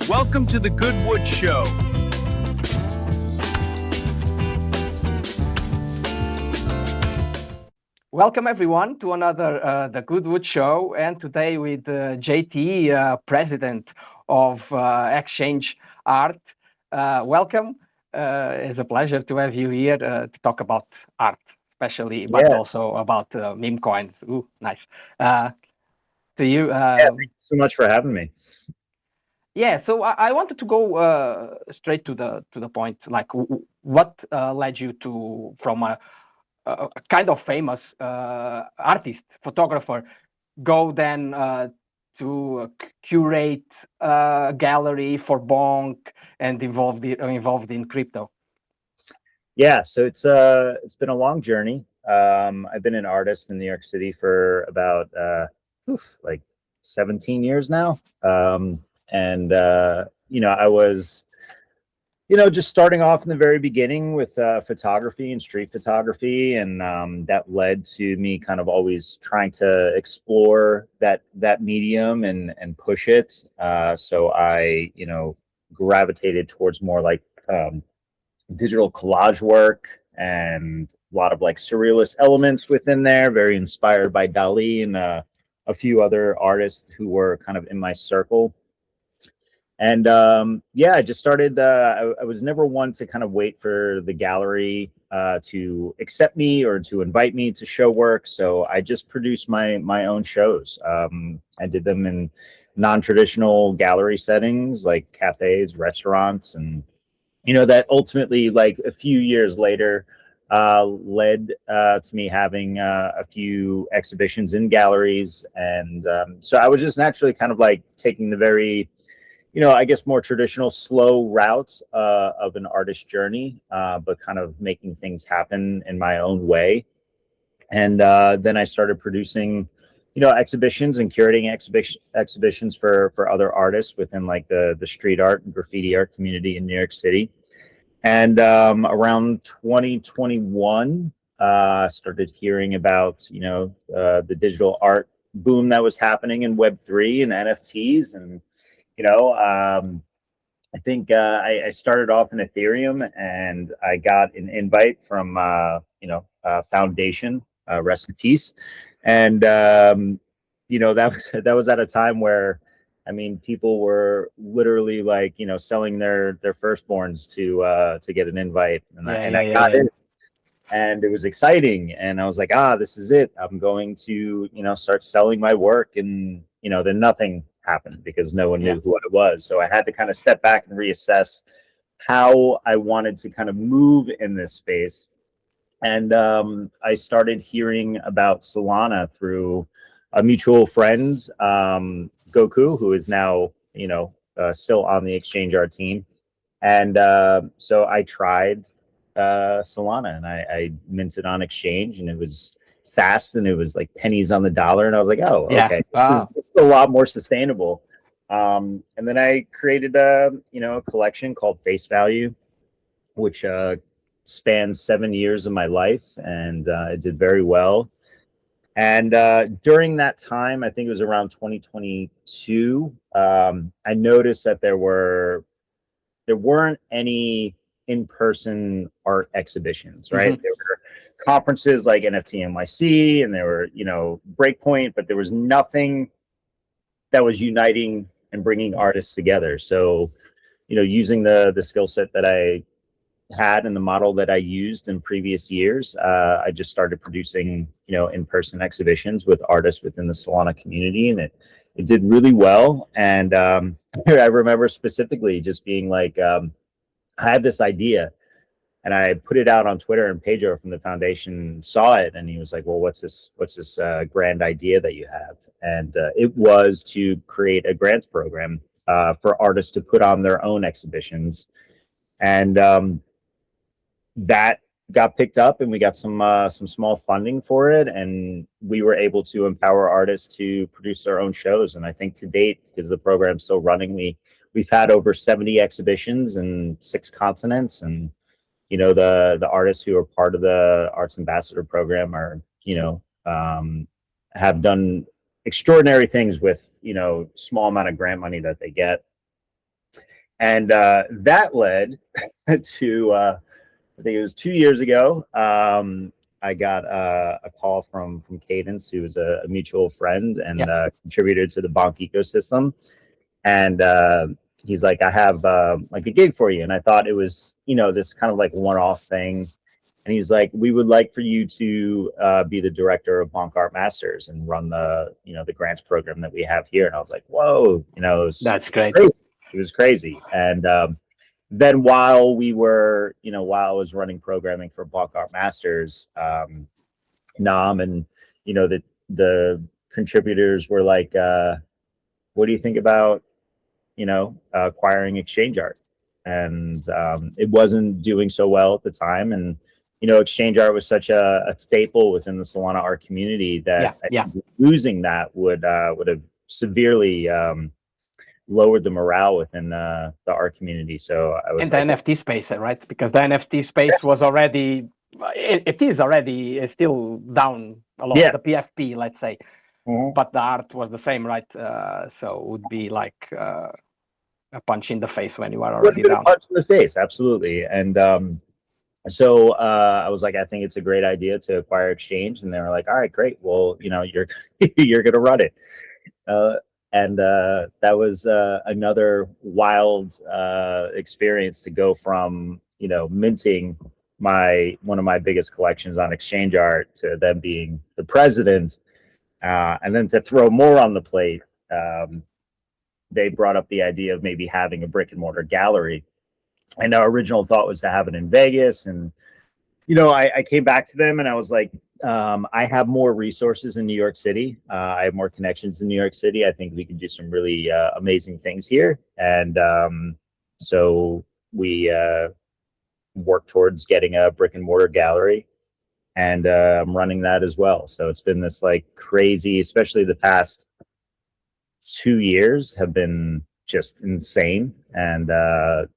Welcome to the Goodwood Show. Welcome everyone to another The Goodwood Show, and today with JT, President of Exchange Art. Welcome. It's a pleasure to have you here to talk about art, especially, but also about meme coins. Ooh, nice. To you. Thank you so much for having me. Yeah, so I wanted to go straight to the point. Like, what led you to from a kind of famous artist, photographer, go then to curate a gallery for Bonk and involved in crypto? Yeah, so it's been a long journey. I've been an artist in New York City for about like 17 years now. I was just starting off in the very beginning with photography and street photography, and that led to me kind of always trying to explore that medium and push it. So I gravitated towards more like digital collage work and a lot of like surrealist elements within there, very inspired by Dali and a few other artists who were kind of in my circle. And I just started. I was never one to kind of wait for the gallery to accept me or to invite me to show work. So I just produced my own shows. I did them in non-traditional gallery settings like cafes, restaurants, and that ultimately, like a few years later, led to me having a few exhibitions in galleries. And so I was just naturally kind of like taking the very I guess more traditional, slow routes of an artist journey, but kind of making things happen in my own way. And then I started producing, exhibitions and curating exhibitions for other artists within like the street art and graffiti art community in New York City. And around 2021, started hearing about, the digital art boom that was happening in Web3 and NFTs. And I think I started off in Ethereum, and I got an invite from Foundation, rest in peace. And that was at a time where, I mean, people were literally like selling their firstborns to get an invite, and I got it, and it was exciting, and I was like, this is it. I'm going to start selling my work, and then nothing happened because no one knew who I was. So I had to kind of step back and reassess how I wanted to kind of move in this space. And I started hearing about Solana through a mutual friend, Goku, who is now, still on the Exchange Art team. And so I tried Solana, and I minted on Exchange, and it was fast, and it was like pennies on the dollar, and I was like, okay, this is a lot more sustainable. And then I created a collection called Face Value, which spans 7 years of my life, and it did very well. And during that time, I think it was around 2022, I noticed that there weren't any in-person art exhibitions, right? There were conferences like NFT NYC, and there were, Breakpoint, but there was nothing that was uniting and bringing artists together. So, using the skill set that I had and the model that I used in previous years, I just started producing, in-person exhibitions with artists within the Solana community, and it did really well. And I remember specifically just being like, I had this idea, and I put it out on Twitter, and Pedro from the foundation saw it, and he was like, well, what's this grand idea that you have? And it was to create a grants program for artists to put on their own exhibitions. And that got picked up, and we got some small funding for it, and we were able to empower artists to produce their own shows. And I think to date, because the program's still running, we've had over 70 exhibitions in 6 continents, and the artists who are part of the Arts Ambassador program are have done extraordinary things with small amount of grant money that they get. And that led to, I think it was 2 years ago, I got a call from Cadence, who was a mutual friend and contributor to the Bonk ecosystem. And he's like, I have like a gig for you. And I thought it was, this kind of like one-off thing. And he's like, we would like for you to be the director of Bonk Art Masters and run the, the grants program that we have here. And I was like, whoa, That's great. It was crazy. And then while we were, while I was running programming for Bonk Art Masters, Nam and, the contributors were like, what do you think about, acquiring Exchange Art? And it wasn't doing so well at the time. And, Exchange Art was such a staple within the Solana art community that I think losing that would have severely lowered the morale within the art community. So I was in the NFT space, right? Because the NFT space was already, it is already still down a lot. The PFP, let's say, but the art was the same, right? So it would be like a punch in the face when you are already down. A punch in the face, absolutely. And so I was like, I think it's a great idea to acquire Exchange, and they were like, all right, great. Well, you're you're gonna run it. And that was another wild experience to go from, minting one of my biggest collections on Exchange Art to then being the president. And then to throw more on the plate, they brought up the idea of maybe having a brick and mortar gallery. And our original thought was to have it in Vegas. And, I came back to them and I was like, I have more resources in New York City. I have more connections in New York City. I think we can do some really amazing things here. And so we worked towards getting a brick and mortar gallery, and I'm running that as well. So it's been this like crazy, especially the past 2 years have been just insane and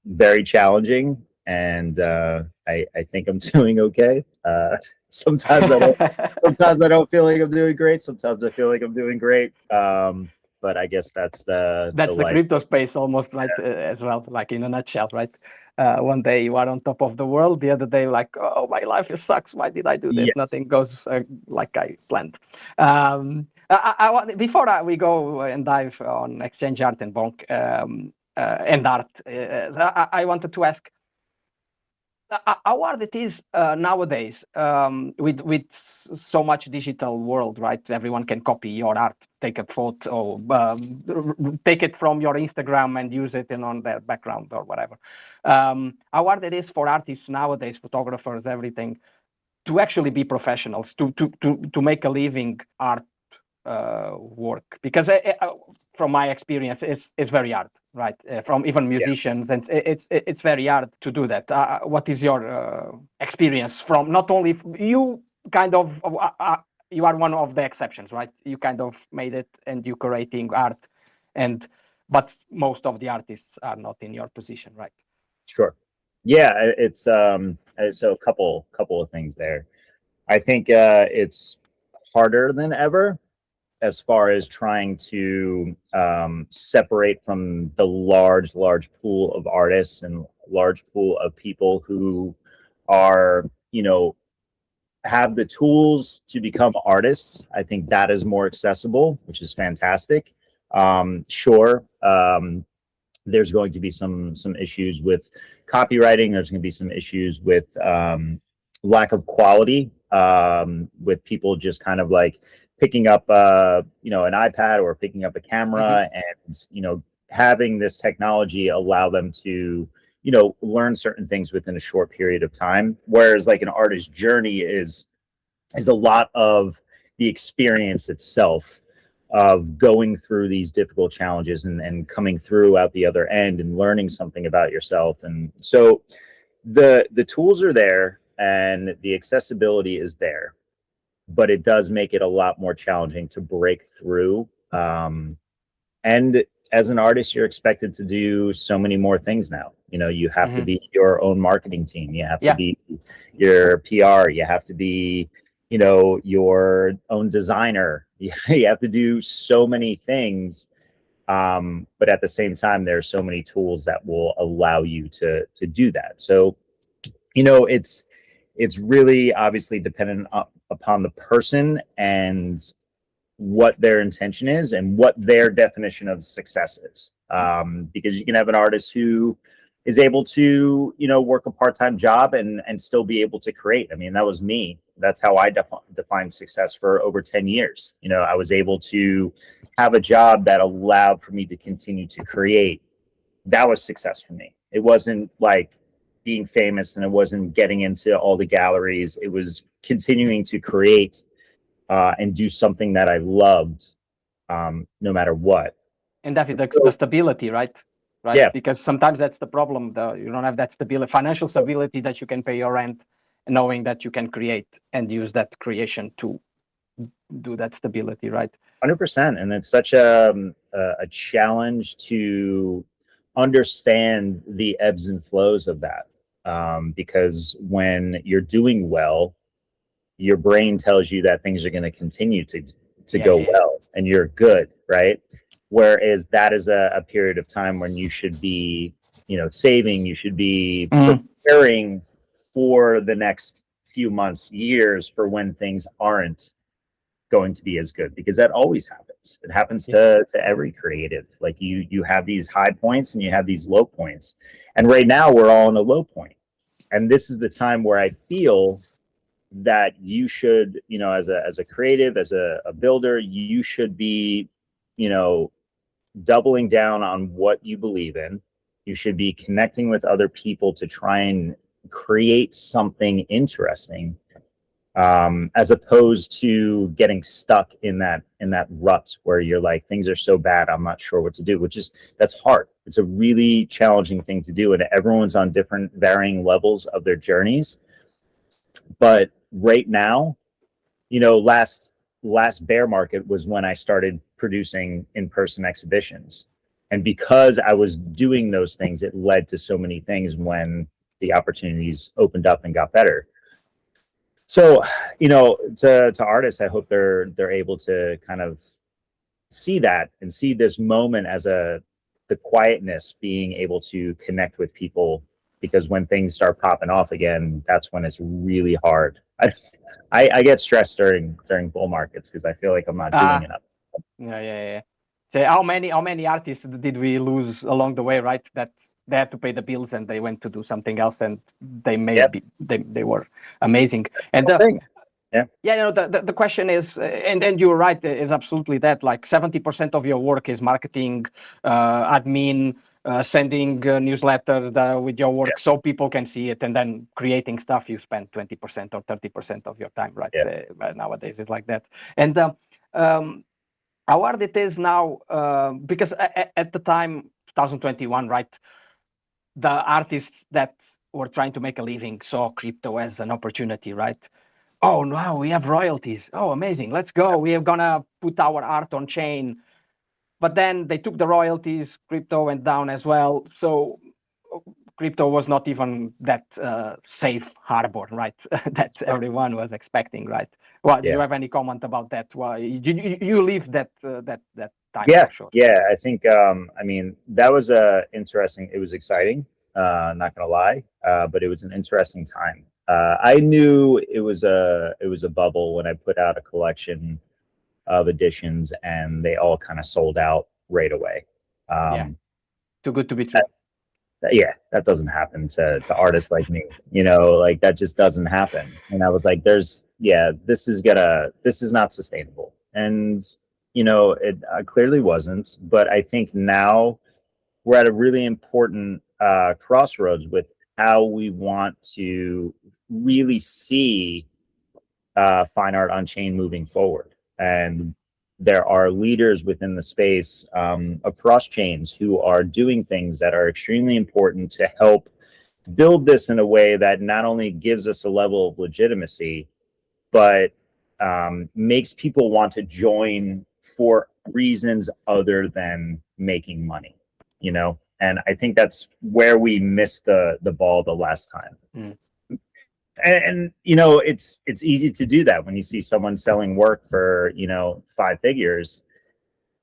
very challenging. And I think I'm doing okay. Sometimes I don't feel like I'm doing great. Sometimes I feel like I'm doing great. But I guess that's the crypto space almost, right? As well, like in a nutshell, right? One day you are on top of the world, the other day like, oh, my life sucks. Why did I do this? Nothing goes like I planned. I want, before we go and dive on Exchange Art and Bonk and art, I wanted to ask how hard it is nowadays with so much digital world, right? Everyone can copy your art, take a photo, take it from your Instagram and use it on their background or whatever. How hard it is for artists nowadays, photographers, everything, to actually be professionals, to make a living art work, because from my experience it's very hard, right? From even musicians, and it's very hard to do that. What is your experience from, not only you kind of you are one of the exceptions, right? You kind of made it and you curating art, but most of the artists are not in your position, right? Sure. Yeah, it's so a couple of things there. I think it's harder than ever as far as trying to separate from the large pool of artists and large pool of people who are, have the tools to become artists. I think that is more accessible, which is fantastic. Sure, there's going to be some issues with copywriting. There's going to be some issues with lack of quality, with people just kind of like picking up an iPad or picking up a camera, and having this technology allow them to learn certain things within a short period of time, whereas like an artist's journey is a lot of the experience itself of going through these difficult challenges and coming through out the other end and learning something about yourself. And so the tools are there and the accessibility is there, but it does make it a lot more challenging to break through. And as an artist, you're expected to do so many more things now. You have to be your own marketing team. You have to be your PR. You have to be, your own designer. You have to do so many things But at the same time, there are so many tools that will allow you to do that. So, you know, it's really obviously dependent upon the person and what their intention is and what their definition of success is. Because you can have an artist who is able to, you know, work a part-time job and still be able to create. I mean, that was me. That's how I defined success for over 10 years. You know, I was able to have a job that allowed for me to continue to create. That was success for me. It wasn't like being famous, and it wasn't getting into all the galleries. It was continuing to create and do something that I loved, no matter what. And David, the stability, right? Right. Yeah. Because sometimes that's the problem. You don't have that stability, financial stability, that you can pay your rent, knowing that you can create and use that creation to do that stability, right? 100%. And it's such a challenge to understand the ebbs and flows of that. Because when you're doing well, your brain tells you that things are going to continue to go well, and you're good, right? Whereas that is a period of time when you should be, you know, saving, you should be preparing for the next few months, years, for when things aren't going to be as good, because that always happens. It happens to every creative. Like you have these high points and you have these low points. And right now we're all in a low point. And this is the time where I feel that you should, you know, as a creative, as a builder, you should be, you know, doubling down on what you believe in. You should be connecting with other people to try and create something interesting, as opposed to getting stuck in that rut where you're like, things are so bad, I'm not sure what to do, that's hard. It's a really challenging thing to do, and everyone's on different varying levels of their journeys. But right now, you know, last bear market was when I started producing in-person exhibitions. And because I was doing those things, it led to so many things when the opportunities opened up and got better. So, you know, to artists, I hope they're able to kind of see that and see this moment as the quietness, being able to connect with people, because when things start popping off again, that's when it's really hard. I get stressed during bull markets because I feel like I'm not doing enough. Yeah. So how many artists did we lose along the way, right? That they had to pay the bills and they went to do something else, and they they were amazing. And you know, the question is, and you're right, is absolutely that. Like 70% of your work is marketing, admin, sending newsletters with your work so people can see it, and then creating stuff. You spend 20% or 30% of your time, right? Nowadays it's like that. And how hard it is now, because at the time, 2021, right, the artists that were trying to make a living saw crypto as an opportunity, right? Oh, now we have royalties. Oh, amazing. Let's go. We are going to put our art on chain. But then they took the royalties. Crypto went down as well. So crypto was not even that safe harbor, right? That everyone was expecting, right? Well, do you have any comment about that? Why you leave that time? Yeah, for sure. Yeah. I think I mean, that was interesting. It was exciting. Not gonna lie, but it was an interesting time. I knew it was a bubble when I put out a collection of editions, and they all kind of sold out right away. Too good to be true. That doesn't happen to artists like me. You know, like that just doesn't happen. And I was like, this is not sustainable. And you know, it clearly wasn't. But I think now we're at a really important crossroads with how we want to really see fine art on chain moving forward. And there are leaders within the space across chains who are doing things that are extremely important to help build this in a way that not only gives us a level of legitimacy, but makes people want to join for reasons other than making money, you know? And I think that's where we missed the ball the last time. And you know, it's easy to do that when you see someone selling work for, you know, 5 figures,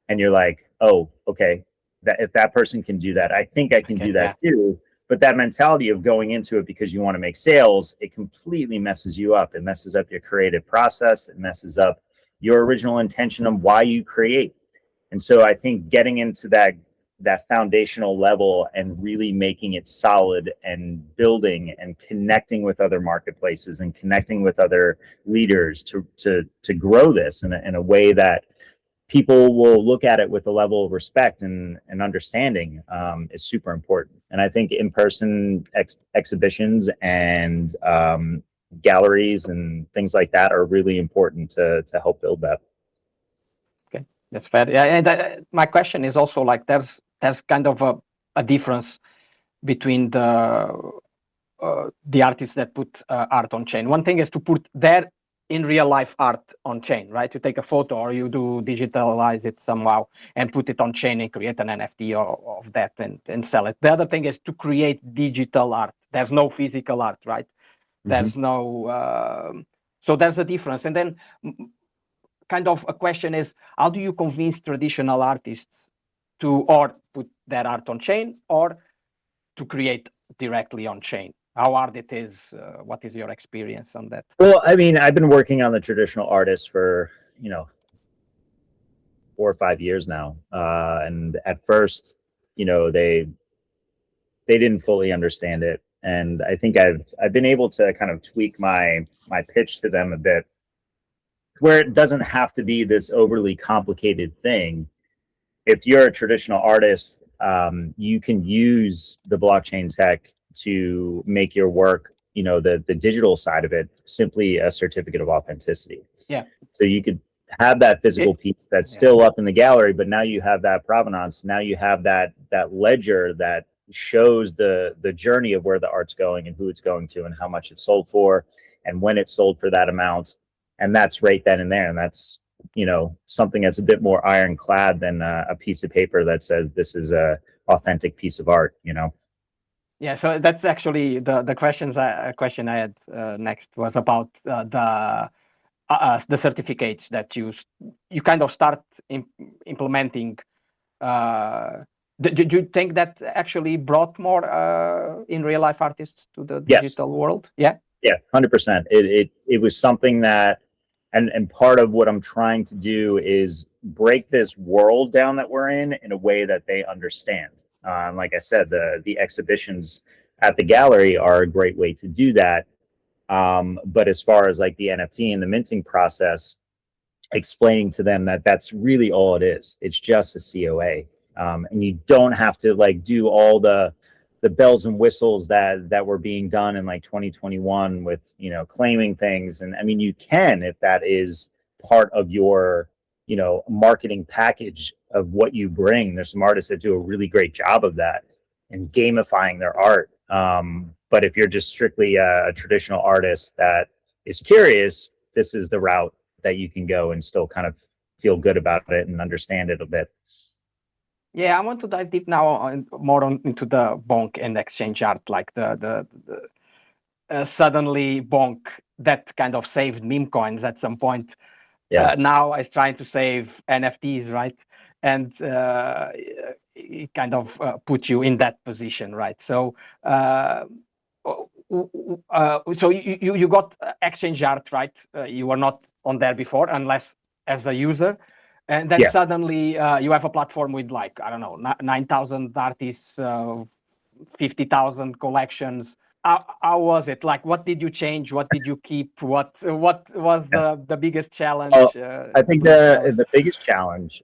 and you're like, oh, okay, that if that person can do that, I think I can do that too. But that mentality of going into it because you want to make sales, it completely messes you up. It messes up your creative process. It messes up your original intention of why you create. And so I think getting into that foundational level and really making it solid and building and connecting with other marketplaces and connecting with other leaders to grow this in a way that people will look at it with a level of respect and understanding is super important. And I think in-person exhibitions and galleries and things like that are really important to help build that. Okay, that's fair. Yeah, and my question is also like there's kind of a difference between the artists that put art on chain. One thing is to put their in real life art on chain, right? You take a photo or you do digitalize it somehow and put it on chain and create an NFT of that and sell it. The other thing is to create digital art. There's no physical art, right? There's no, so there's a difference. And then kind of a question is, how do you convince traditional artists to or put their art on chain or to create directly on chain? How hard it is? What is your experience on that? Well, I mean, I've been working on the traditional artists for 4 or 5 years now, and at first, they didn't fully understand it, and I think I've been able to kind of tweak my pitch to them a bit, where it doesn't have to be this overly complicated thing. If you're a traditional artist, you can use the blockchain tech to make your work, the digital side of it, simply a certificate of authenticity. Yeah. So you could have that physical piece that's still up in the gallery, but now you have that provenance. Now you have that ledger that shows the journey of where the art's going and who it's going to and how much it's sold for and when it's sold for that amount. And that's right then and there. And that's, something that's a bit more ironclad than a piece of paper that says this is a authentic piece of art, Yeah, so that's actually the question I had next was about the certificates that you kind of start implementing. Do you think that actually brought more in real life artists to the digital world? Yeah. Yeah, 100%. It was something that, and part of what I'm trying to do is break this world down that we're in a way that they understand. Like I said, the exhibitions at the gallery are a great way to do that. But as far as like the NFT and the minting process, explaining to them that that's really all it is. It's just a COA. And you don't have to like do all the bells and whistles that were being done in like 2021 with, claiming things. And I mean, you can, if that is part of your, marketing package of what you bring. There's some artists that do a really great job of that and gamifying their art. But if you're just strictly a traditional artist that is curious, this is the route that you can go and still kind of feel good about it and understand it a bit. Yeah, I want to dive deep now more into the Bonk and Exchange Art, like the suddenly Bonk that kind of saved meme coins at some point. Yeah. Now is trying to save NFTs, right? And it kind of puts you in that position, right? So so you got Exchange Art, right? You were not on there before, unless as a user. And then suddenly you have a platform with like, I don't know, 9,000 artists, 50,000 collections. How was it? Like, what did you change? What did you keep? What was the biggest challenge? I think the biggest challenge,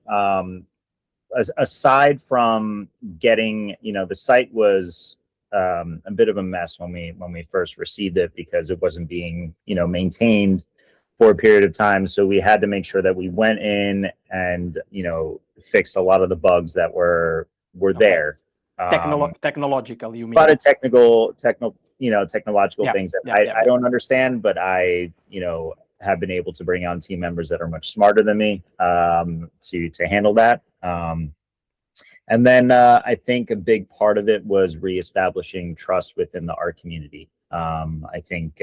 aside from getting, the site was a bit of a mess when we first received it because it wasn't being, maintained for a period of time. So we had to make sure that we went in and, fixed a lot of the bugs that were there. Technological, you mean? A lot of technological things that I don't understand, but I, have been able to bring on team members that are much smarter than me to handle that. And then I think a big part of it was reestablishing trust within the art community. I think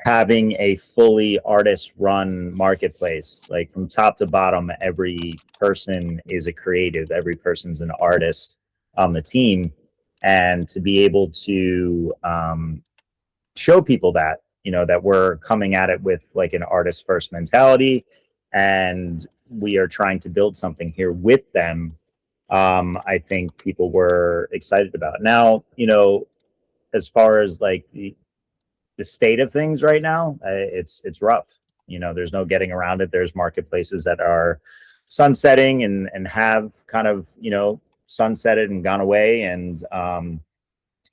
having a fully artist run marketplace, like from top to bottom, every person is a creative, every person's an artist on the team. And to be able to show people that, you know, that we're coming at it with like an artist first mentality, and we are trying to build something here with them. I think people were excited about. Now, you know, as far as like the state of things right now, it's rough. You know, there's no getting around it. There's marketplaces that are sunsetting and have kind of, you know, sunsetted and gone away. And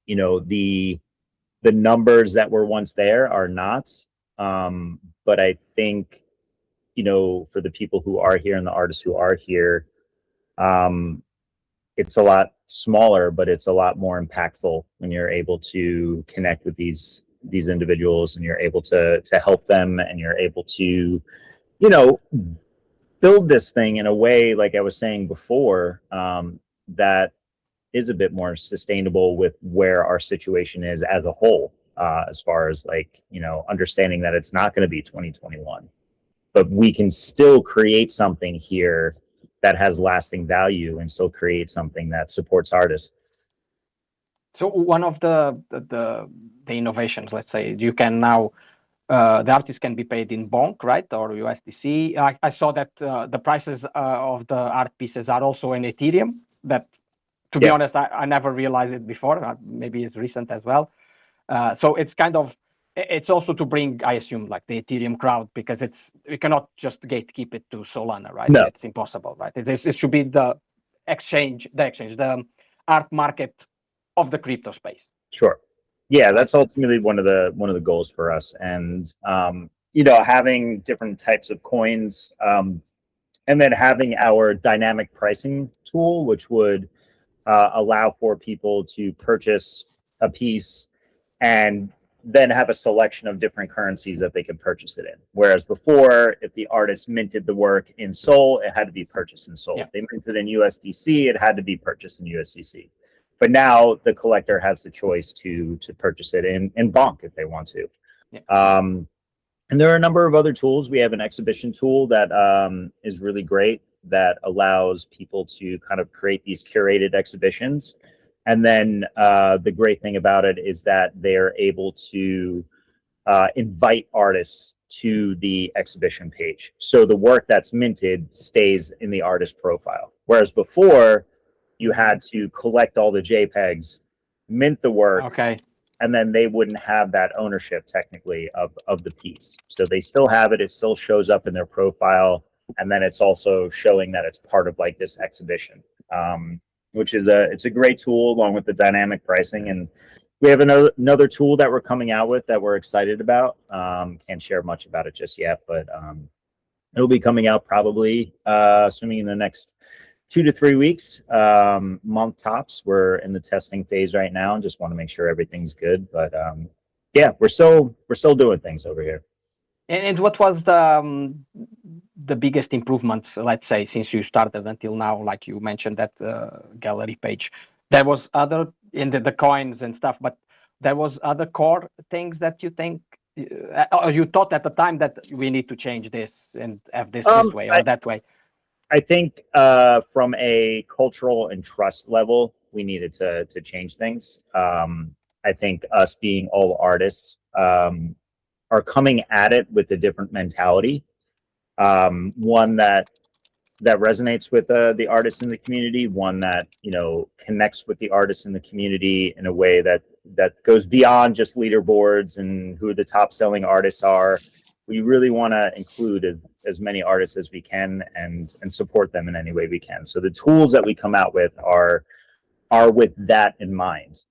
you know, the numbers that were once there are not. But I think, you know, for the people who are here and the artists who are here, it's a lot smaller, but it's a lot more impactful when you're able to connect with these individuals, and you're able to help them, and you're able to, you know, build this thing in a way, like I was saying before, that is a bit more sustainable with where our situation is as a whole, as far as like, you know, understanding that it's not going to be 2021, but we can still create something here that has lasting value and still create something that supports artists. So one of the innovations, let's say, you can now the artist can be paid in Bonk, right, or USDC. I saw that the prices of the art pieces are also in Ethereum. That, to be honest, I never realized it before. Maybe it's recent as well. So it's kind of, it's also to bring, I assume, like the Ethereum crowd, because we cannot just gatekeep it to Solana, right? No. It's impossible, right? It should be the art market of the crypto space. Sure. Yeah, that's ultimately one of the goals for us. And you know, having different types of coins, and then having our dynamic pricing tool, which would allow for people to purchase a piece and then have a selection of different currencies that they can purchase it in. Whereas before, if the artist minted the work in Sol, it had to be purchased in Sol. Yeah. If they minted in USDC, it had to be purchased in USDC. But now the collector has the choice to purchase it in Bonk if they want to. Yeah. And there are a number of other tools. We have an exhibition tool that is really great, that allows people to kind of create these curated exhibitions. And then the great thing about it is that they're able to invite artists to the exhibition page. So the work that's minted stays in the artist profile. Whereas before, you had to collect all the JPEGs, mint the work, okay, and then they wouldn't have that ownership technically of the piece. So they still have it. It still shows up in their profile. And then it's also showing that it's part of like this exhibition, which is it's a great tool along with the dynamic pricing. And we have another tool that we're coming out with that we're excited about. Can't share much about it just yet, but it'll be coming out probably, assuming in the next 2 to 3 weeks, month tops. We're in the testing phase right now and just want to make sure everything's good. But yeah, we're still doing things over here. And what was the biggest improvements, let's say, since you started until now? Like you mentioned that gallery page, there was other in the coins and stuff, but there was other core things that you think, or you thought at the time that we need to change this and have this way or that way. I think from a cultural and trust level, we needed to change things. I think us being all artists are coming at it with a different mentality, one that resonates with the artists in the community, one that, you know, connects with the artists in the community in a way that goes beyond just leaderboards and who the top selling artists are. We really want to include as many artists as we can and support them in any way we can. So the tools that we come out with are with that in mind,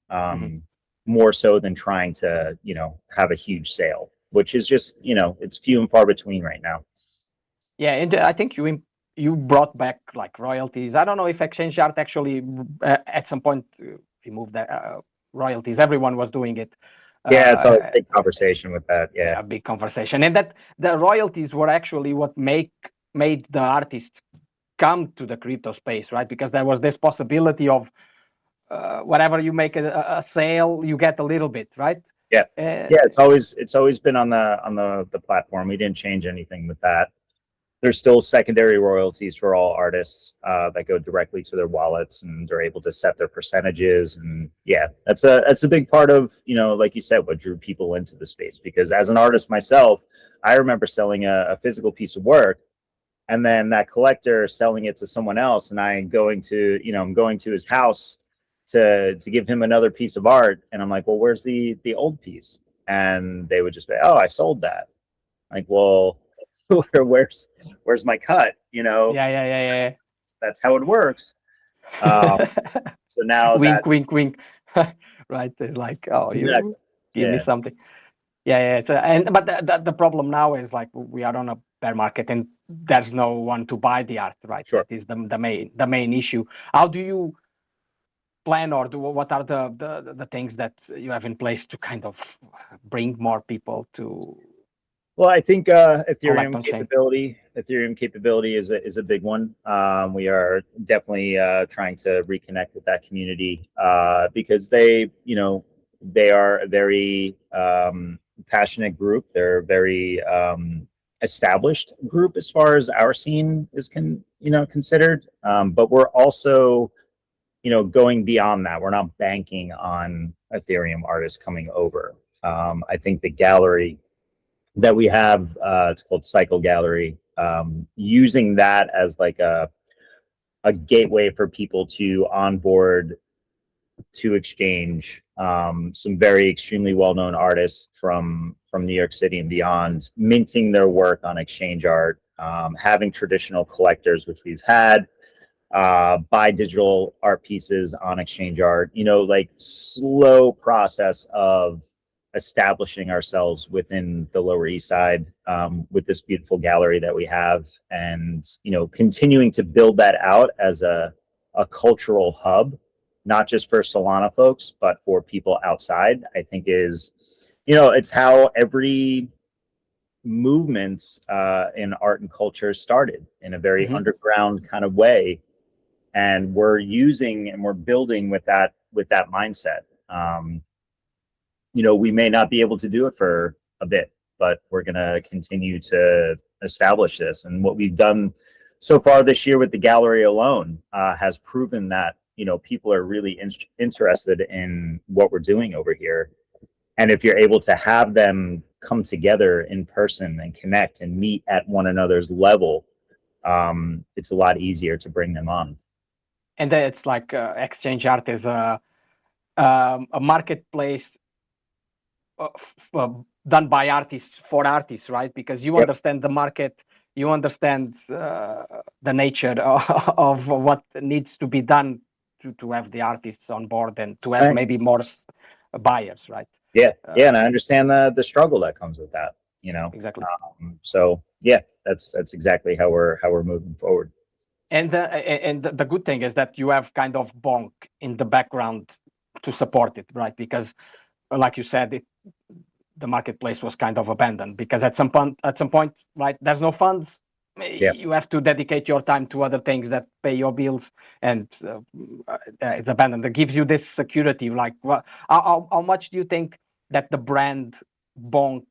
more so than trying to, you know, have a huge sale, which is just, you know, it's few and far between right now. Yeah, and I think you brought back like royalties. I don't know if Exchange Art actually at some point removed that royalties. Everyone was doing it. Yeah, it's a big conversation with that. Yeah, a big conversation, and that the royalties were actually what made the artists come to the crypto space, right? Because there was this possibility of whenever you make a sale, you get a little bit, right? Yeah. Uh, Yeah, it's always been on the platform. We didn't change anything with that. There's still secondary royalties for all artists that go directly to their wallets, and they're able to set their percentages. And yeah, that's a big part of, you know, like you said, what drew people into the space. Because as an artist myself, I remember selling a physical piece of work, and then that collector selling it to someone else, and I'm going to his house to give him another piece of art, and I'm like, well, where's the old piece? And they would just say, oh, I sold that. Like, well, where's my cut? You know, yeah. that's how it works. So now Wink, that wink, wink. Right? It's like, oh, exactly, you give me yeah, something. Yeah. But the problem now is like we are on a bear market and there's no one to buy the art, right? sure. That is the main issue. How do you plan, or what are the things that you have in place to kind of bring more people to Well, I think collect on chain? Ethereum capability is a big one. We are definitely trying to reconnect with that community because they are a very passionate group. They're a very established group as far as our scene is considered. But we're also going beyond that. We're not banking on Ethereum artists coming over. I think the gallery that we have, it's called Cycle Gallery, using that as like a gateway for people to onboard to exchange, some very extremely well-known artists from New York City and beyond, minting their work on Exchange Art, having traditional collectors, which we've had, buy digital art pieces on Exchange Art, like slow process of establishing ourselves within the Lower East Side, with this beautiful gallery that we have, and continuing to build that out as a cultural hub, not just for Solana folks, but for people outside. I think is, it's how every movement in art and culture started, in a very underground kind of way, and we're building with that mindset. We may not be able to do it for a bit, but we're going to continue to establish this. And what we've done so far this year with the gallery alone has proven that, people are really interested in what we're doing over here. And if you're able to have them come together in person and connect and meet at one another's level, it's a lot easier to bring them on. And it's like Exchange Art is a marketplace done by artists for artists, right? Because you understand the market, you understand the nature of what needs to be done to have the artists on board and to have maybe more buyers, right? Yeah, and I understand the struggle that comes with that. Exactly. So yeah, that's exactly how we're moving forward. And the good thing is that you have kind of Bonk in the background to support it, right? Because, like you said, the marketplace was kind of abandoned because at some point, right, there's no funds. Yeah. You have to dedicate your time to other things that pay your bills, and it's abandoned. That gives you this security. Like, how much do you think that the brand Bonk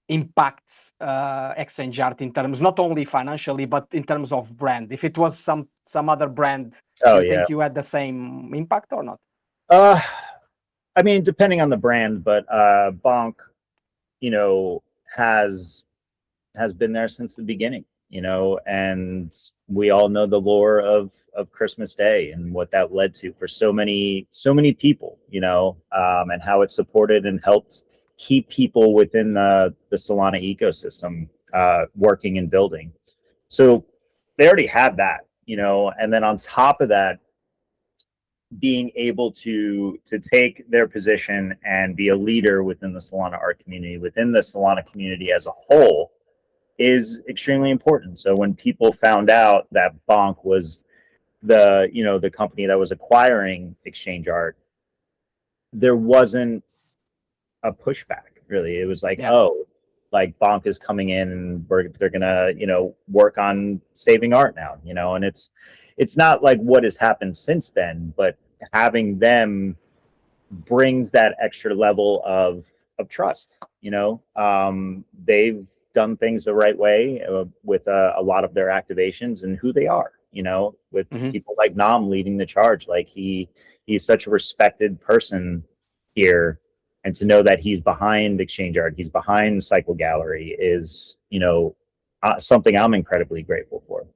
impacts Exchange Art in terms, not only financially, but in terms of brand? If it was some other brand, do you think you had the same impact or not? I mean, depending on the brand, but Bonk, has been there since the beginning, and we all know the lore of Christmas Day and what that led to for so many people, and how it supported and helped keep people within the Solana ecosystem working and building. So they already had that, and then on top of that, being able to take their position and be a leader within the Solana art community, within the Solana community as a whole, is extremely important. So when people found out that Bonk was the company that was acquiring Exchange Art, there wasn't a pushback, really. It was like, oh, like Bonk is coming in and they're gonna work on saving art now, and it's not like what has happened since then, but having them brings that extra level of trust. You know, they've done things the right way with a lot of their activations and who they are. You know, with people like Nam leading the charge, like he's such a respected person here, and to know that he's behind Exchange Art, he's behind Cycle Gallery is, you know, something I'm incredibly grateful for.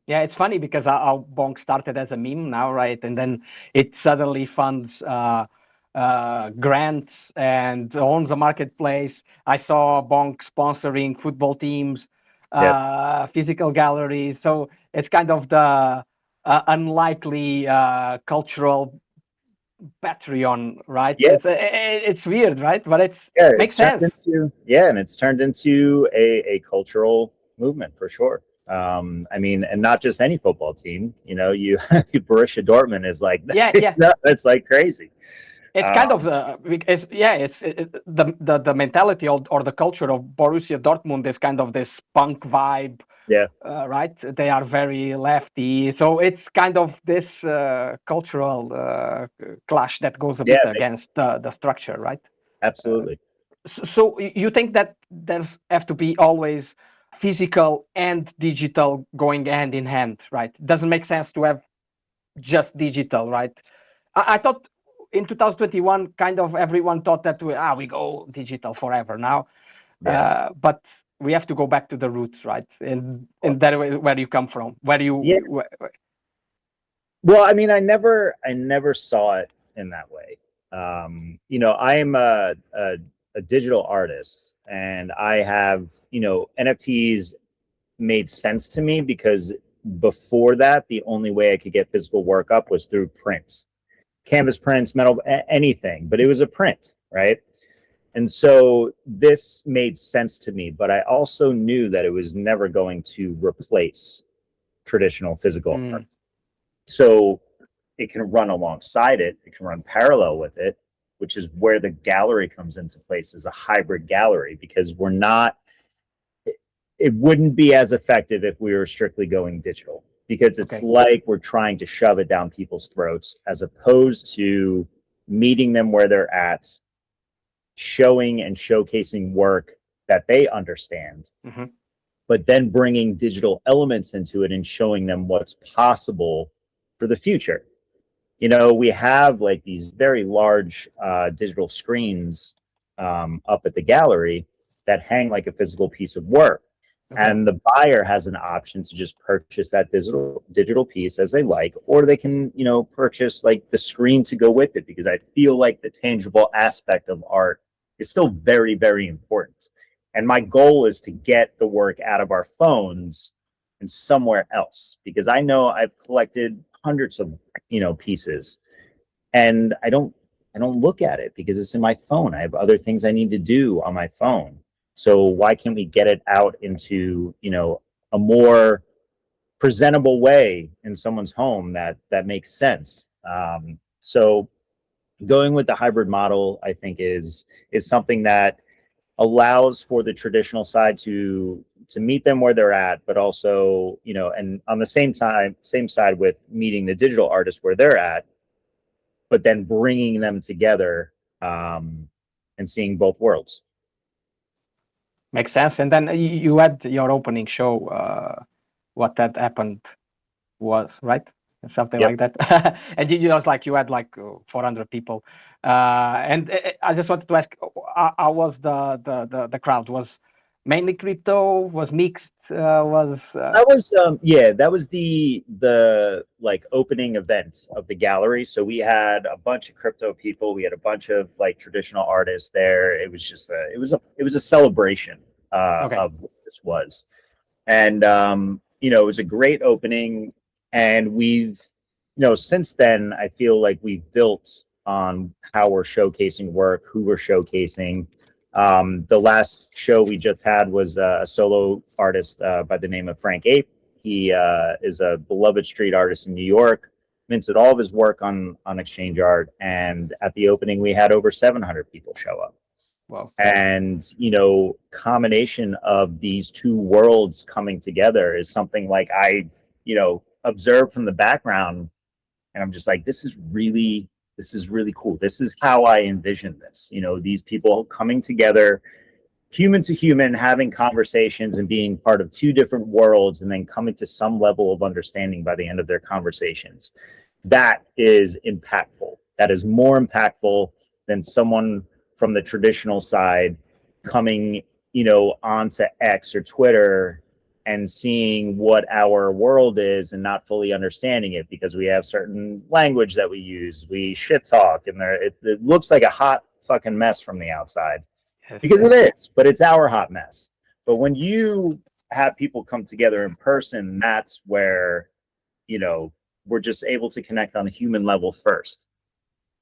Yeah, it's funny because our Bonk started as a meme now, right? And then it suddenly funds grants and owns a marketplace. I saw Bonk sponsoring football teams, physical galleries. So it's kind of the unlikely cultural Patreon, right? Yeah. It's weird, right? But it's makes sense. And it's turned into a cultural movement for sure. I mean, and not just any football team. You know, you Borussia Dortmund is like, it's like crazy. It's kind of the mentality or the culture of Borussia Dortmund is kind of this punk vibe. Yeah. Right. They are very lefty, so it's kind of this cultural clash that goes a bit against the structure, right? Absolutely. So you think that there's have to be always physical and digital going hand in hand, right? Doesn't make sense to have just digital, right? I thought in 2021, kind of everyone thought that we go digital forever now, but we have to go back to the roots, right? And that where you come from, where you. Yeah. Well, I mean, I never saw it in that way. You know, I am a digital artist, and I have, you know, NFTs made sense to me because before that, the only way I could get physical work up was through prints, canvas prints, metal, anything, but it was a print, right? And so this made sense to me, but I also knew that it was never going to replace traditional physical art. So it can run alongside it, it can run parallel with it, which is where the gallery comes into place as a hybrid gallery, because we're not, it wouldn't be as effective if we were strictly going digital, because it's like we're trying to shove it down people's throats as opposed to meeting them where they're at, showing and showcasing work that they understand, but then bringing digital elements into it and showing them what's possible for the future. You know, we have like these very large digital screens up at the gallery that hang like a physical piece of work. And the buyer has an option to just purchase that digital piece as they like, or they can, you know, purchase like the screen to go with it, because I feel like the tangible aspect of art is still very, very important. And my goal is to get the work out of our phones and somewhere else, because I know I've collected hundreds of, you know, pieces, and I don't look at it because it's in my phone. I have other things I need to do on my phone. So why can't we get it out into, you know, a more presentable way in someone's home that makes sense? So going with the hybrid model, I think is something that allows for the traditional side to meet them where they're at, but also, you know, and on the same side with meeting the digital artists where they're at, but then bringing them together and seeing both worlds. Makes sense. And then you had your opening show. What that happened was, right? Something like that. And you know, it's like you had like 400 people. And I just wanted to ask, how was the crowd? Was mainly crypto? Was mixed? That was the like opening event of the gallery. So we had a bunch of crypto people. We had a bunch of like traditional artists there. It was just it was a celebration of what this was. And you know, it was a great opening. And we've, you know, since then, I feel like we've built on how we're showcasing work, who we're showcasing. The last show we just had was a solo artist by the name of Frank Ape. He is a beloved street artist in New York, minted all of his work on Exchange Art. And at the opening, we had over 700 people show up. Wow. And, you know, combination of these two worlds coming together is something like I, you know, observe from the background, and I'm just like, this is really this is really cool. This is how I envision this. You know, these people coming together, human to human, having conversations and being part of two different worlds, and then coming to some level of understanding by the end of their conversations. That is impactful. That is more impactful than someone from the traditional side coming, you know, onto X or Twitter and seeing what our world is and not fully understanding it, because we have certain language that we use. We shit talk, and it looks like a hot fucking mess from the outside, because it is, but it's our hot mess. But when you have people come together in person, that's where, you know, we're just able to connect on a human level first,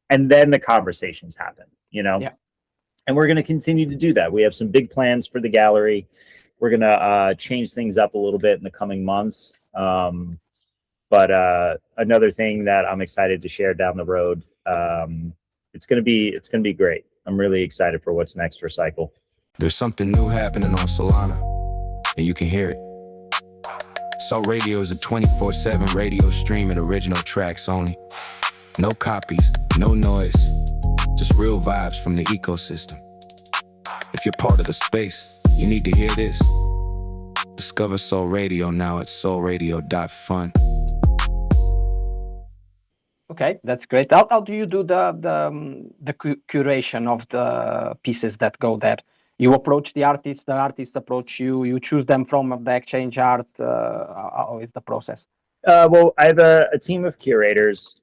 and then the conversations happen, you know. Yeah. And we're going to continue to do that. We have some big plans for the gallery. We're going to change things up a little bit in the coming months. But another thing that I'm excited to share down the road, it's going to be great. I'm really excited for what's next for Cycle. There's something new happening on Solana, and you can hear it. Soul Radio is a 24/7 radio stream and original tracks only. No copies, no noise, just real vibes from the ecosystem. If you're part of the space, you need to hear this. Discover Soul Radio now at soulradio.fun. Okay, that's great. How do you do the curation of the pieces that go there? You approach the artists approach you, you choose them from the exchange art. How is the process? Well, I have a team of curators,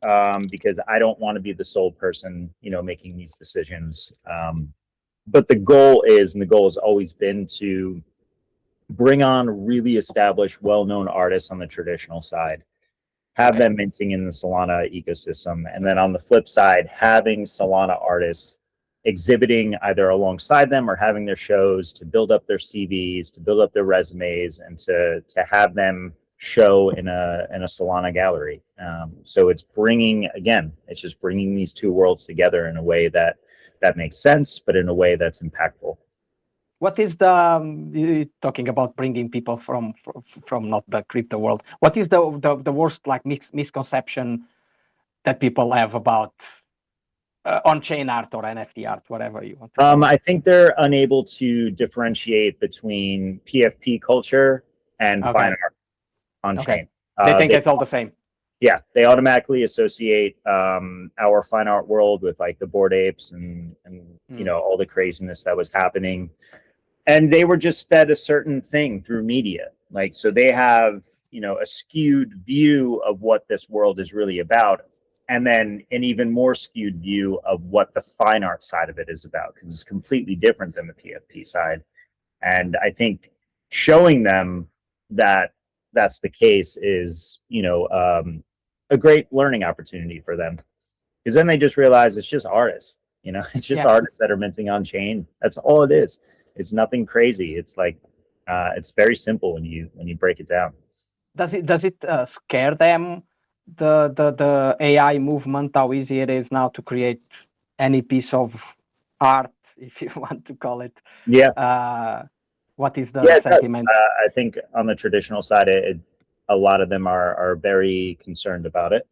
because I don't want to be the sole person, you know, making these decisions. But the goal has always been to bring on really established, well-known artists on the traditional side, have them minting in the Solana ecosystem, and then on the flip side, having Solana artists exhibiting either alongside them or having their shows to build up their CVs, to build up their resumes, and to have them show in a Solana gallery. So it's just bringing these two worlds together in a way that makes sense, but in a way that's impactful. What is the talking about bringing people from not the crypto world? What is the worst like misconception that people have about on-chain art or NFT art, whatever you want to call it? I think they're unable to differentiate between PFP culture and fine art on-chain. They think it's all the same. Yeah, they automatically associate our fine art world with like the Bored Apes and you know, all the craziness that was happening. And they were just fed a certain thing through media. Like, so they have, you know, a skewed view of what this world is really about, and then an even more skewed view of what the fine art side of it is about, because it's completely different than the PFP side. And I think showing them that that's the case is, you know, a great learning opportunity for them, because then they just realize it's just artists, you know, it's just artists that are minting on chain. That's all it is. It's nothing crazy. It's like, it's very simple when you break it down. Does it scare them, the AI movement, how easy it is now to create any piece of art, if you want to call it? Yeah. What is the sentiment? I think on the traditional side, a lot of them are very concerned about it.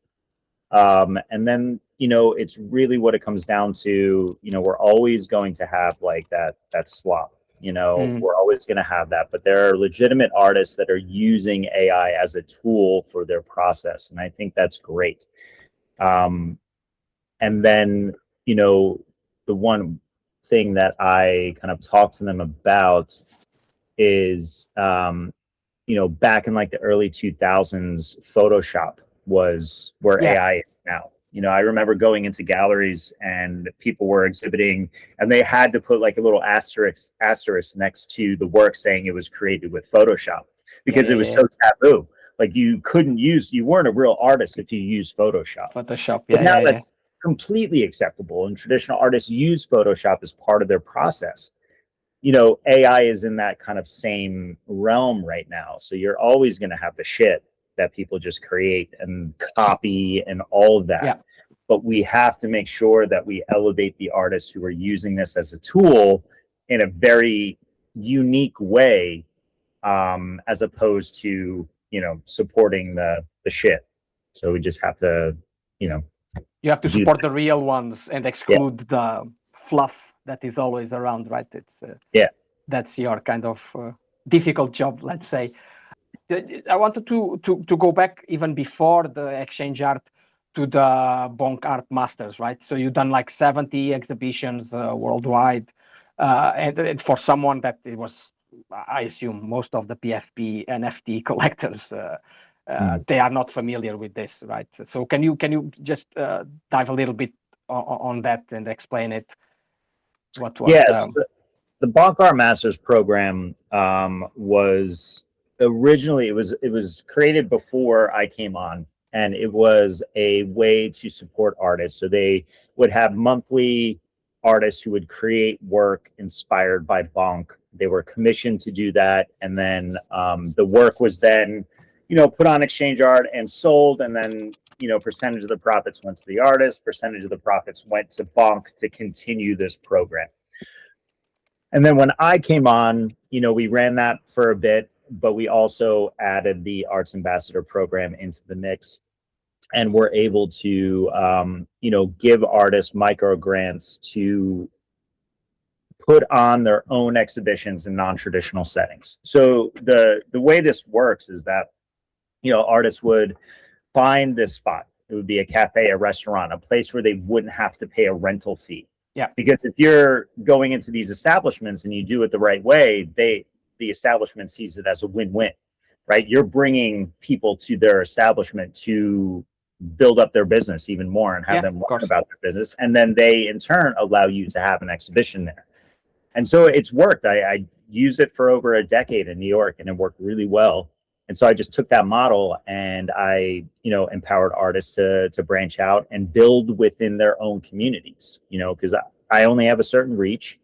And then, you know, it's really what it comes down to. You know, we're always going to have like that slop. You know, we're always going to have that. But there are legitimate artists that are using AI as a tool for their process, and I think that's great. And then, you know, the one thing that I kind of talk to them about is, you know, back in like the early 2000s, Photoshop was where AI is now. You know, I remember going into galleries and people were exhibiting, and they had to put like a little asterisk next to the work saying it was created with Photoshop, because it was so taboo. Like you weren't a real artist if you used Photoshop. But now that's completely acceptable, and traditional artists use Photoshop as part of their process. You know, AI is in that kind of same realm right now. So you're always going to have the shit that people just create and copy and all of that. Yeah. But we have to make sure that we elevate the artists who are using this as a tool in a very unique way, as opposed to, you know, supporting the shit. So we just have to, you know, You have to do support that. the real ones and exclude the fluff that is always around, right? It's Yeah. That's your kind of difficult job, let's say. I wanted to go back even before the Exchange Art to the Bonk Art Masters, right? So you've done like 70 exhibitions worldwide, and for someone that it was, I assume, most of the PFP NFT collectors, they are not familiar with this, right? So can you just dive a little bit on that and explain it? What was Yes, the Bonk Art Masters program was originally it was created before I came on, and it was a way to support artists. So they would have monthly artists who would create work inspired by Bonk. They were commissioned to do that, and then the work was then, put on Exchange Art and sold, and then percentage of the profits went to the artist, percentage of the profits went to Bonk to continue this program. And then when I came on, we ran that for a bit, but we also added the Arts Ambassador program into the mix, and we're able to, give artists micro grants to put on their own exhibitions in non-traditional settings. So the way this works is that, artists would find this spot. It would be a cafe, a restaurant, a place where they wouldn't have to pay a rental fee. Yeah. Because if you're going into these establishments and you do it the right way, the establishment sees it as a win-win, right? You're bringing people to their establishment to build up their business even more and have them learn about their business. And then they, in turn, allow you to have an exhibition there. And so it's worked. I used it for over a decade in New York, and it worked really well. And so I just took that model and I, empowered artists to branch out and build within their own communities, because I only have a certain reach.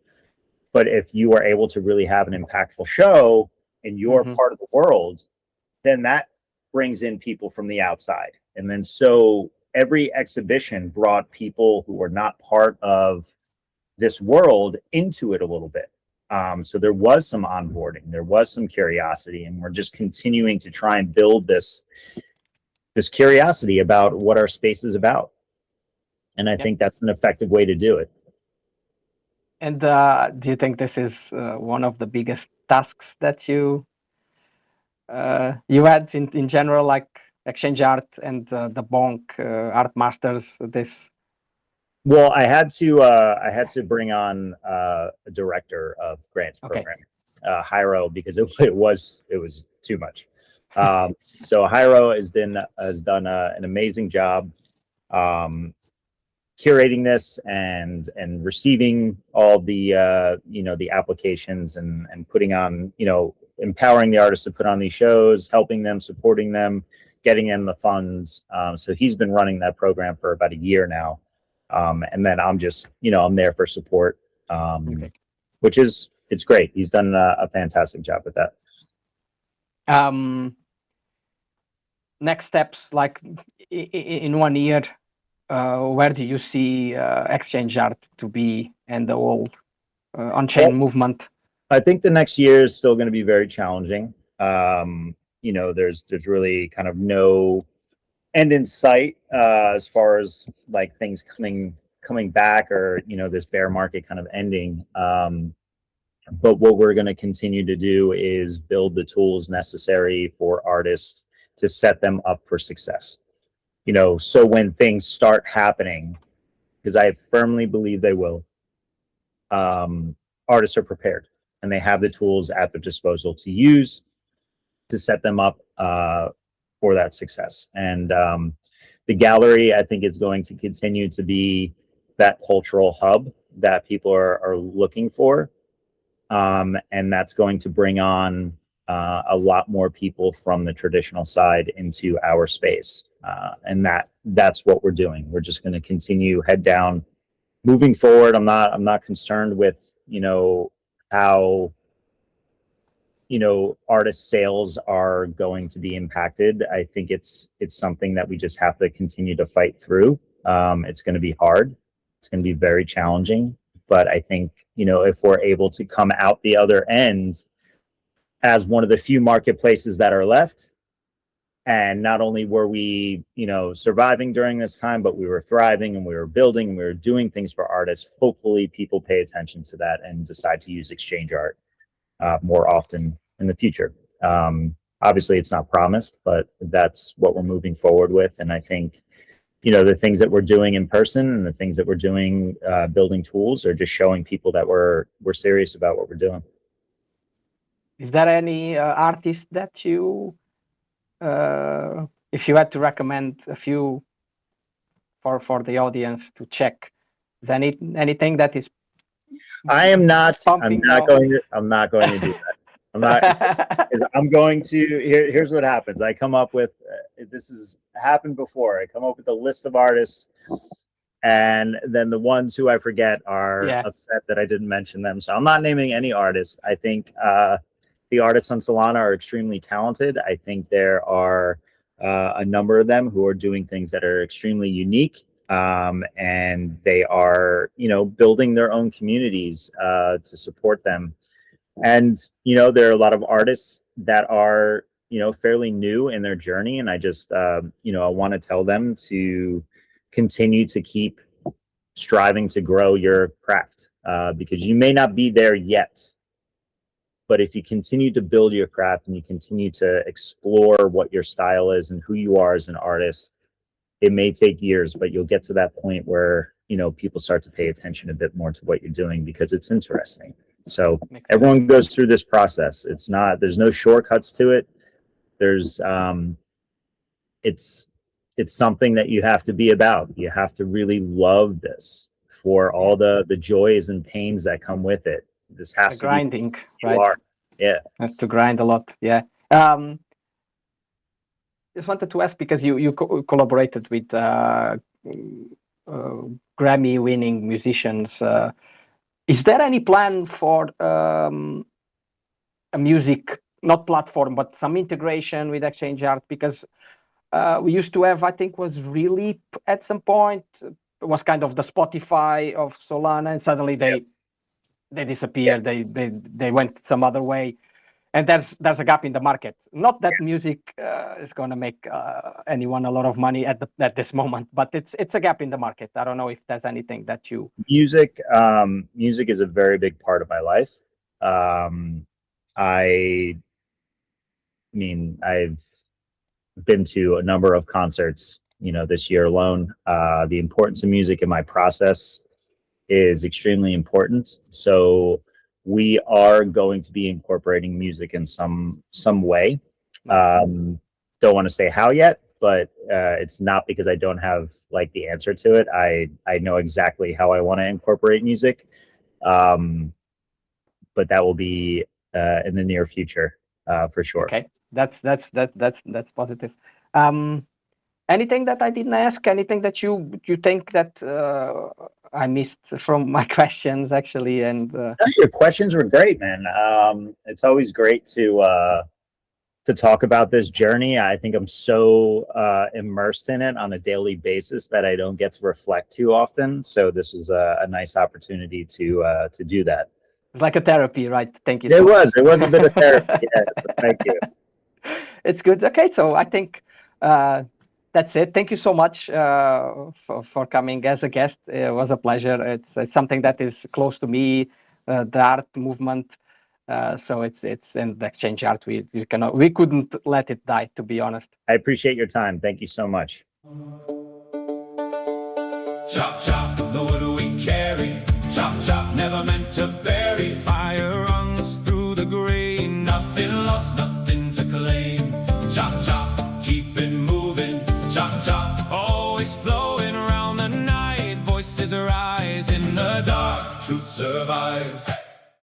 But if you are able to really have an impactful show in your part of the world, then that brings in people from the outside. And then so every exhibition brought people who were not part of this world into it a little bit. So there was some onboarding, there was some curiosity, and we're just continuing to try and build this curiosity about what our space is about. And I think that's an effective way to do it. And do you think this is one of the biggest tasks that you had in general, like Exchange Art and the Bonk Art Masters? Well, I had to bring on a director of grants programming, Jairo, because it was too much. So Jairo has done an amazing job curating this and receiving all the the applications and putting on, empowering the artists to put on these shows, helping them, supporting them, getting them the funds. So he's been running that program for about a year now. And then I'm just, I'm there for support, which it's great. He's done a fantastic job with that. Next steps, like in 1 year, where do you see Exchange Art to be and the whole on-chain movement? I think the next year is still going to be very challenging. There's really kind of no end in sight as far as like things coming back, or this bear market kind of ending. But what we're going to continue to do is build the tools necessary for artists to set them up for success. So when things start happening, because I firmly believe they will, artists are prepared and they have the tools at their disposal to use to set them up for that success. And the gallery, I think, is going to continue to be that cultural hub that people are looking for. And that's going to bring on a lot more people from the traditional side into our space. And that's what we're doing. We're just going to continue head down, moving forward. I'm not concerned with, how artist sales are going to be impacted. I think it's something that we just have to continue to fight through. It's going to be hard. It's going to be very challenging. But I think, if we're able to come out the other end as one of the few marketplaces that are left And not only were we, surviving during this time, but we were thriving and we were building and we were doing things for artists. Hopefully people pay attention to that and decide to use exchange art more often in the future. Obviously it's not promised, but that's what we're moving forward with. And I think, the things that we're doing in person and the things that we're doing, building tools, are just showing people that we're serious about what we're doing. Is there any artist that you, if you had to recommend a few for the audience to check, is there anything that is? I'm not going to do that. I'm going to, here's what happens. I come up with, this has happened before. I come up with a list of artists, and then the ones who I forget are upset that I didn't mention them. So I'm not naming any artists. I think the artists on Solana are extremely talented. I think there are a number of them who are doing things that are extremely unique. And they are, building their own communities to support them. And, there are a lot of artists that are, fairly new in their journey. And I just, I want to tell them to continue to keep striving to grow your craft, because you may not be there yet. But if you continue to build your craft and you continue to explore what your style is and who you are as an artist, it may take years, but you'll get to that point where, people start to pay attention a bit more to what you're doing because it's interesting. So everyone goes through this process. There's no shortcuts to it. There's, it's something that you have to be about. You have to really love this for all the joys and pains that come with it. This has to grinding, be right? Yeah. Has to grind a lot. Yeah. Just wanted to ask, because you collaborated with Grammy-winning musicians. Is there any plan for a music, not platform, but some integration with Exchange Art? Because we used to have, I think, was Relief at some point. It was kind of the Spotify of Solana, and suddenly they disappeared. They went some other way. And there's a gap in the market. Not that music is going to make anyone a lot of money at this moment, but it's a gap in the market. I don't know if there's anything that you... Music is a very big part of my life. I mean, I've been to a number of concerts, this year alone. The importance of music in my process is extremely important. So we are going to be incorporating music in some way. Don't want to say how yet, but it's not because I don't have the answer to it. I know exactly how I want to incorporate music, but that will be in the near future for sure. Okay, that's positive. Anything that I didn't ask? Anything that you think that I missed from my questions, actually? And your questions were great, man. It's always great to talk about this journey. I think I'm so immersed in it on a daily basis that I don't get to reflect too often. So this was a nice opportunity to do that. It's like a therapy, right? Thank you. It was a bit of therapy. Yeah, so thank you. It's good. Okay, so I think that's it. Thank you so much for coming as a guest. It was a pleasure. It's something that is close to me, the art movement. So it's in the exchange art. We couldn't let it die, to be honest. I appreciate your time. Thank you so much. Chop, chop, the wood we carry. Chop, chop, never meant to bury. Fire runs through the grain. Nothing lost, nothing to claim. Chop, chop, keep it moving. Chop, chop, always flowing around the night. Voices arise in the dark. Truth survives.